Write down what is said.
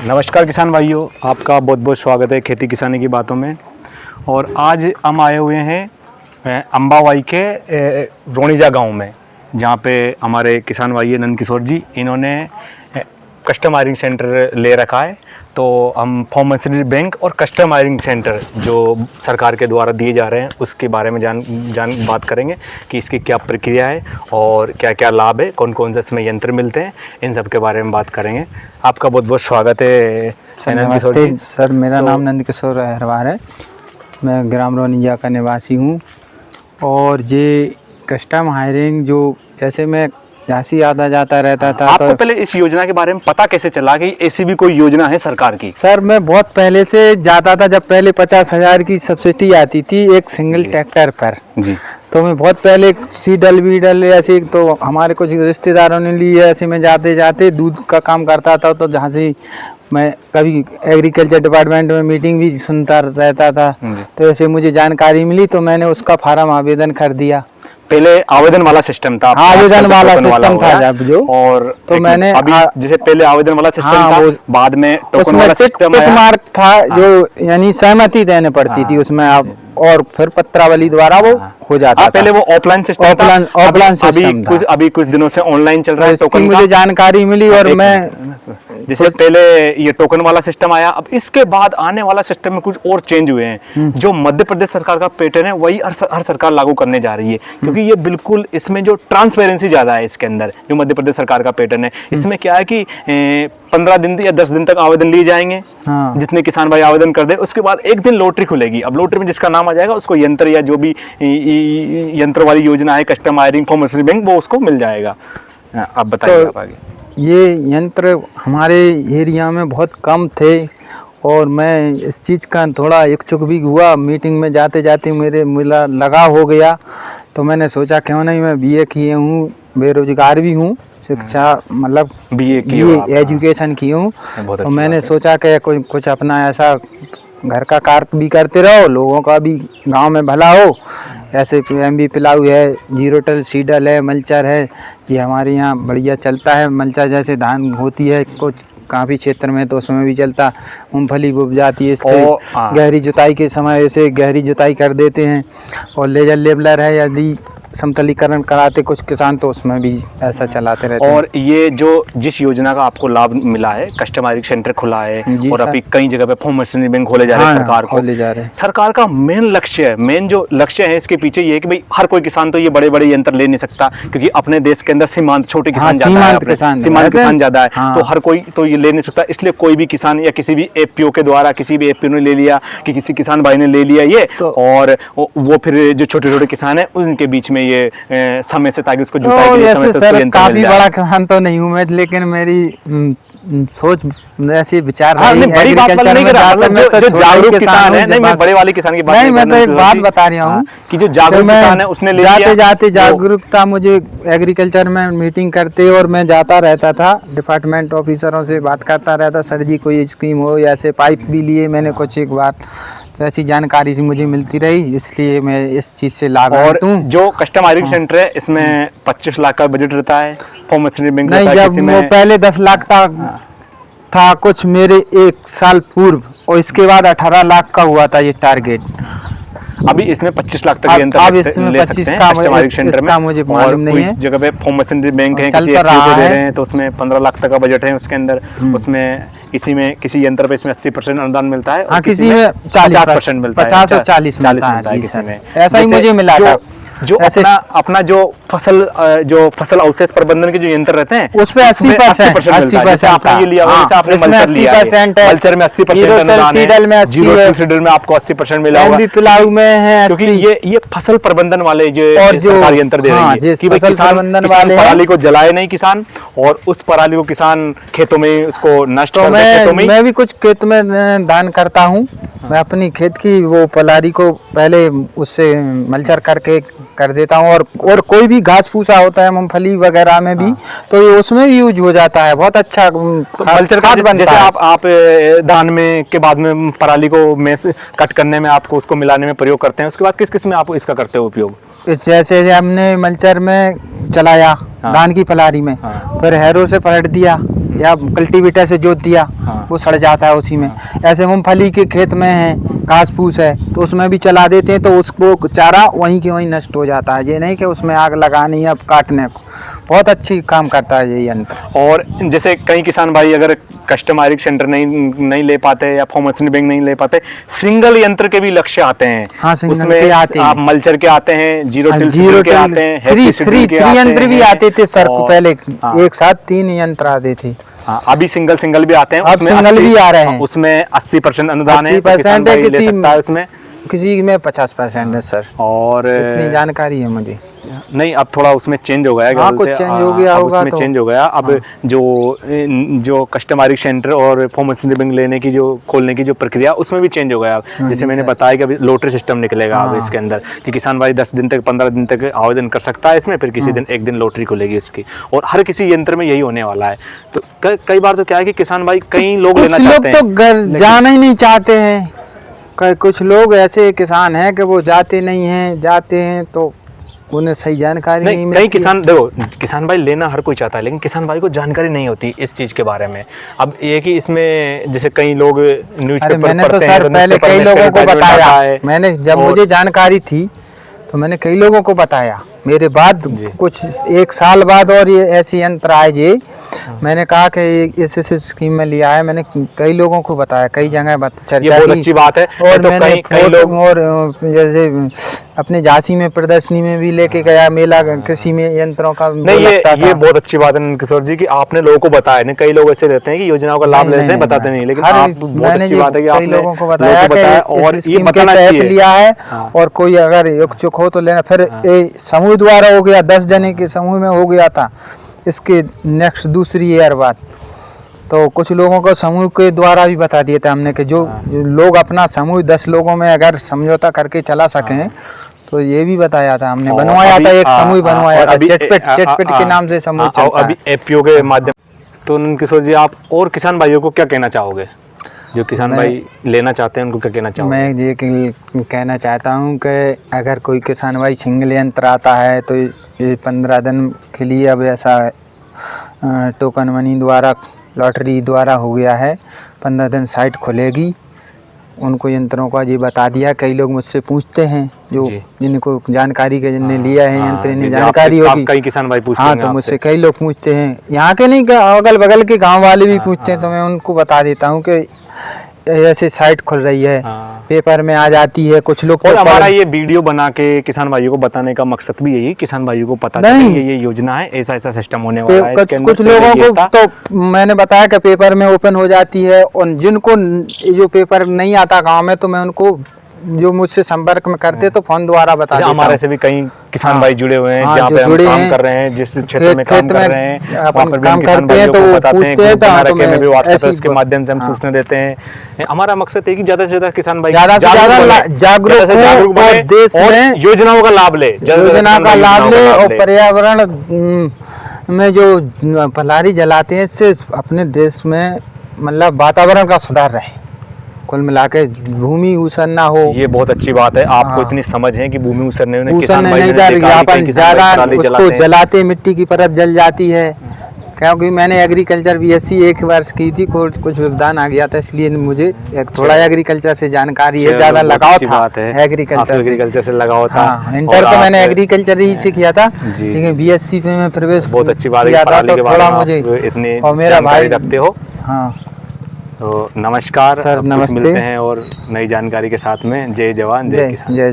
नमस्कार किसान भाइयों, आपका बहुत बहुत स्वागत है खेती किसानी की बातों में। और आज हम आए हुए हैं अम्बावाई के रोणीजा गांव में, जहां पे हमारे किसान भाई नंद किशोर जी, इन्होंने कस्टम आयरिंग सेंटर ले रखा है। तो हम फार्म मशीनरी बैंक और कस्टम आयरिंग सेंटर जो सरकार के द्वारा दिए जा रहे हैं उसके बारे में बात करेंगे कि इसकी क्या प्रक्रिया है और क्या क्या लाभ है, कौन कौन से इसमें यंत्र मिलते हैं, इन सब के बारे में बात करेंगे। आपका बहुत बहुत स्वागत है नंद किशोर जी। सर, मेरा नाम नंद किशोर अहरवार है। मैं ग्राम रोनिया का निवासी हूँ। और ये कस्टम हायरिंग जो जैसे मैं झांसी आता जाता रहता था। आपको तो पहले इस योजना के बारे में पता कैसे चला कि ऐसी भी कोई योजना है सरकार की? सर, मैं बहुत पहले से जाता था, जब पहले 50,000 की सब्सिडी आती थी एक सिंगल ट्रैक्टर पर जी। तो मैं बहुत पहले सीडल वीडल ऐसे, तो हमारे कुछ रिश्तेदारों ने ली, ऐसे में जाते जाते दूध का काम करता था। तो झांसी मैं कभी एग्रीकल्चर डिपार्टमेंट में मीटिंग भी सुनता रहता था। तो ऐसे मुझे जानकारी मिली तो मैंने उसका फार्म आवेदन कर दिया। पहले आवेदन वाला सिस्टम था, आवेदन वाला सिस्टम था जब जो, और तो मैंने अभी जैसे पहले आवेदन वाला सिस्टम था, बाद में टोकन वाला सिस्टम आया। मार्क था जो, यानी सहमति देने पड़ती थी उसमें आप, और फिर पत्रावली द्वारा वो हो जाता था। पहले वो ऑफलाइन सिस्टम था, ऑफलाइन सिस्टम था। अभी कुछ दिनों से ऑनलाइन चल रहा है। टोकन मुझे जानकारी मिली और मैं जैसे पहले ये टोकन वाला सिस्टम आया, अब इसके बाद आने वाला सिस्टम में कुछ और चेंज हुए हैं। जो मध्य प्रदेश सरकार का पैटर्न है वही हर सरकार लागू करने जा रही है, क्योंकि ये बिल्कुल इसमें जो ट्रांसपेरेंसी ज्यादा है इसके अंदर। जो मध्य प्रदेश सरकार का पैटर्न है, इसमें क्या है कि 15 दिन या 10 दिन तक आवेदन लिए जाएंगे। जितने किसान भाई आवेदन कर दे, उसके बाद एक दिन लॉटरी खुलेगी। अब लॉटरी में जिसका नाम आ जाएगा उसको यंत्र या जो भी यंत्र वाली योजना है कस्टम आयरिंग फार्म मशीनरी बैंक, वो उसको मिल जाएगा। आप बताइए। आप आगे। ये यंत्र हमारे एरिया में बहुत कम थे और मैं इस चीज़ का थोड़ा इच्छुक भी हुआ। मीटिंग में जाते जाते मेरे मिला लगा हो गया, तो मैंने सोचा क्यों नहीं, मैं बीए किए हूँ, बेरोजगार भी हूँ, शिक्षा मतलब बीए एजुकेशन की हूँ। तो मैंने सोचा कि कुछ अपना ऐसा घर का कार्य भी करते रहो, लोगों का भी गांव में भला हो। ऐसे एमबी पिलाऊ है, जीरो टल सीडल है, मल्चर है, ये हमारे यहाँ बढ़िया चलता है। मल्चर जैसे धान होती है कुछ काफ़ी क्षेत्र में, तो उसमें भी चलता। मूंगफली बुब जाती है, इससे गहरी जुताई के समय ऐसे गहरी जुताई कर देते हैं। और लेजर लेबलर है, यदि समतलीकरण कराते कुछ किसान तो उसमें भी ऐसा चलाते रहते हैं। और ये जो जिस योजना का आपको लाभ मिला है, कस्टम आयरिंग सेंटर खुला है और अभी कई जगह पे फार्म मशीनरी बैंक खोले जा रहे हैं। सरकार को खोले जा रहे हैं। सरकार का मेन लक्ष्य है, मेन जो लक्ष्य है इसके पीछे ये है कि भाई हर कोई किसान तो ये बड़े बड़े यंत्र ले नहीं सकता, क्योंकि अपने देश के अंदर सीमांत छोटे किसान ज्यादा है, सीमांत किसान ज्यादा है। तो हर कोई तो ये ले नहीं सकता, इसलिए कोई भी किसान या किसी भी एपीओ के द्वारा, किसी भी एपीओ ने ले लिया कि किसी किसान भाई ने ले लिया ये, और वो फिर जो छोटे छोटे किसान है उनके बीच में ये समय से, ताकि उसको जुताई के लिए समय से सर, काफी बड़ा किसान तो नहीं हूँ मैं, लेकिन मेरी सोच ऐसी विचार बड़ी बात नहीं कर रहा, जो जागरूक किसान है, नहीं मैं बड़े वाले किसान की बात नहीं, मैं तो एक बात बता रहा हूँ कि जो जागरूक किसान है उसने ले लिया। जाते जागरूकता, मुझे एग्रीकल्चर में मीटिंग करते और मैं जाता रहता था, डिपार्टमेंट ऑफिसरों से बात करता रहता, सर जी कोई स्कीम हो, ऐसे पाइप भी लिए मैंने कुछ एक बार, तो ऐसी जानकारी मुझे मिलती रही, इसलिए मैं इस चीज़ से लाभान्वित हूँ। जो कस्टम आयरिंग सेंटर है इसमें 25 लाख का बजट रहता है। फार्म मशीनरी बैंक नहीं, जब वो पहले 10 लाख का था कुछ मेरे 1 साल पूर्व, और इसके बाद 18 लाख का हुआ था ये टारगेट। अभी इसमें 25 लाख तक यंत्र ले सकते हैं कस्टम आयरिंग सेंटर में। मुझे मालूम नहीं है, जगह पे फार्म मशीनरी बैंक है, किसी एफपीओ को दे रहे हैं तो उसमें 15 लाख तक का बजट है उसके अंदर। उसमें किसी यंत्र पे इसमें 80% अनुदान मिलता है, किसी में 40% मिलता है, 50 और 40 मिलता है किसी में। ऐसा ही मुझे मिला था। जो अपना जो फसल अवशेष प्रबंधन के जो यंत्र रहते हैं उस पे 80% आपने ये लिया, आपने मल्चर लिया है, मल्चर में 80% अनुदान है, जीरो सीडर में आपको 80% मिला होगा, पिलाऊ में है, क्योंकि ये फसल प्रबंधन वाले जो सरकार यंत्र दे रही है कि फसल प्रबंधन वाले पराली को जलाए नहीं किसान, और उस पराली को किसान खेतों में उसको नष्ट कर दे। खेतों में मैं भी कुछ खेत में दान करता हूँ। मैं अपनी खेत की वो पराली को पहले उससे मल्चर करके कर देता हूँ, और कोई भी घास फूसा होता है मूंगफली वगैरह में भी, तो ये उसमें भी यूज हो जाता है, बहुत अच्छा मल्चर खाद बनता है। आप धान में के बाद में पराली को में कट करने में आपको उसको मिलाने में प्रयोग करते हैं, उसके बाद किस किस में आप इसका करते हो उपयोग? इस जैसे हमने मल्चर में चलाया, हाँ। धान की पलारी में, हाँ। फिर हैरो से पलट दिया या कल्टीवेटर से जोत दिया, हाँ। वो सड़ जाता है उसी में। ऐसे मूंगफली के खेत में है, घास फूस है, तो उसमें भी चला देते हैं, तो उसको चारा वहीं के वहीं नष्ट हो जाता है। ये नहीं कि उसमें आग लगानी है अब काटने को। बहुत अच्छी काम करता है ये यंत्र। और जैसे कई किसान भाई अगर कस्टमाइज्ड सेंटर नहीं ले पाते या फॉर्म बैंक नहीं ले पाते, सिंगल यंत्र के भी लक्ष्य आते हैं। हाँ, सिंगल उसमें के आते हैं। आप मल्चर के आते हैं, जीरो टिल के आते हैं, थ्री यंत्र भी आते थे सर को पहले, हाँ। एक साथ 3 यंत्र आते थे। हाँ, अभी सिंगल भी आते हैं। अब सिंगल भी आ रहे हैं। उसमें 80% अनुदान है, 80% है, ले सकता है उसमें। किसी में 50% है सर। और इतनी जानकारी है मुझे नहीं, अब थोड़ा उसमें चेंज हो गया है। हाँ, कुछ चेंज हो गया होगा, उसमें तो चेंज हो गया। अब जो कस्टमाइज्ड सेंटर और फॉर्म बैंक लेने की जो खोलने की जो प्रक्रिया, उसमें भी चेंज हो गया। जैसे मैंने बताया कि अभी लॉटरी सिस्टम निकलेगा अब इसके अंदर, कि किसान भाई 10 दिन तक 15 दिन तक आवेदन कर सकता है इसमें, फिर किसी दिन एक दिन लॉटरी खुलेगी उसकी, और हर किसी यंत्र में यही होने वाला है। तो कई बार तो क्या है कि किसान भाई कई लोग लेना चाहते हैं, तो घर जाना ही नहीं चाहते हैं। कुछ लोग ऐसे किसान हैं कि वो जाते नहीं हैं, जाते हैं तो उन्हें सही जानकारी नहीं मिलती। कई किसान, देखो किसान भाई लेना हर कोई चाहता है, लेकिन किसान भाई को जानकारी नहीं होती इस चीज़ के बारे में। अब ये कि इसमें जैसे कई लोग न्यूज़पेपर मैंने तो पढ़ते हैं, सर पहले कई लोगों को बताया, मैंने जब मुझे जानकारी थी तो मैंने कई लोगों को बताया। मेरे बाद कुछ 1 साल बाद और ये ऐसे यंत्र आए जी, मैंने कहा कि इस स्कीम में लिया है, मैंने कई लोगों को बताया, कई जगह चर्चा की। बहुत अच्छी बात है। और तो मैंने कई लोग, और जैसे अपने झांसी में प्रदर्शनी में भी लेके गया, मेला कृषि में यंत्रों का नहीं, ये बहुत अच्छी बात है किशोर जी कि आपने लोगों को बताया। नहीं, कई लोग ऐसे रहते हैं कि योजनाओं का लाभ लेते हैं, बताते नहीं, लेकिन बहुत अच्छी बात है कि आपने लोगों को बताया और ये बताना चाहिए लिया है। और कोई अगर इच्छुक हो तो लेना। फिर समूह द्वारा हो गया, 10 जने के समूह में हो गया था इसके नेक्स्ट दूसरी ईयर बाद, तो कुछ लोगों को समूह के द्वारा भी बता दिया था हमने कि जो लोग अपना समूह 10 लोगों में अगर समझौता करके चला सकें, तो ये भी बताया था हमने। बनवाया था एक समूह, बनवाया था चटपट के नाम से समूह चलता है अभी एफपीओ के माध्यम। तो किशोर जी, आप और किसान भाइयों को क्या कहना चाहोगे, जो किसान भाई लेना चाहते हैं, उनको क्या कहना चाहोगे? मैं ये कहना चाहता हूँ कि अगर कोई किसान भाई सिंगल यंत्र आता है तो ये 15 दिन के लिए अब ऐसा टोकन मनी द्वारा, लॉटरी द्वारा हो गया है। 15 दिन साइट खुलेगी, उनको यंत्रों का ये बता दिया। कई लोग मुझसे पूछते हैं, जो जिनको जानकारी के जिनने लिया है यंत्र, इन्हें जानकारी होगी। कई किसान भाई पूछते हैं। हाँ, तो मुझसे कई लोग पूछते हैं, यहाँ के नहीं, अगल बगल के गांव वाले भी पूछते हैं। तो मैं उनको बता देता हूँ कि ऐसे साइट खुल रही है, पेपर में आ जाती है। कुछ लोग और हमारा ये वीडियो बना के किसान भाइयों को बताने का मकसद भी यही, किसान भाइयों को पता चले ये योजना है, ऐसा ऐसा सिस्टम होने वाला है। कुछ लोगों को तो मैंने बताया कि पेपर में ओपन हो जाती है, और जिनको जो पेपर नहीं आता गांव में, तो मैं उनको जो मुझसे संपर्क में करते तो फोन द्वारा बता देता हूं। हमारे से भी कई किसान भाई जुड़े हुए हैं, जहाँ पे हम काम कर रहे हैं, जिस क्षेत्र में काम कर रहे हैं, अपन काम करते हैं तो वो पूछते हैं, तो में भी व्हाट्सएप उसके माध्यम से हम सूचना देते हैं। हमारा मकसद है कि ज्यादा से ज्यादा किसान भाई ज्यादा से ज्यादा जागरूक हो और देश में योजनाओं का लाभ ले, योजना का लाभ ले, और पर्यावरण में जो पलारी जलाते हैं, इससे अपने देश में मतलब वातावरण का सुधार रहे। कुल मिला के भूमि ऊसर ना हो। ये बहुत अच्छी बात है, आपको इतनी समझ है कि भूमि ऊसरने में किसान भाई ज्यादा उसको जलाते, मिट्टी की परत जल जाती है। क्योंकि मैंने एग्रीकल्चर बीएससी 1 वर्ष की थी, कुछ व्यवधान आ गया था, इसलिए मुझे थोड़ा एग्रीकल्चर से जानकारी है, ज्यादा लगाव था एग्रीकल्चर से लगाव था। इंटर तो मैंने एग्रीकल्चर ही से किया था, लेकिन बीएससी में मैं प्रवेश बहुत अच्छी बात है, थोड़ा मुझे इतनी और मेरा भाई रखते हो। हाँ, तो नमस्कार सर, नमस्ते। मिलते हैं और नई जानकारी के साथ में। जय जवान जय किसान। जय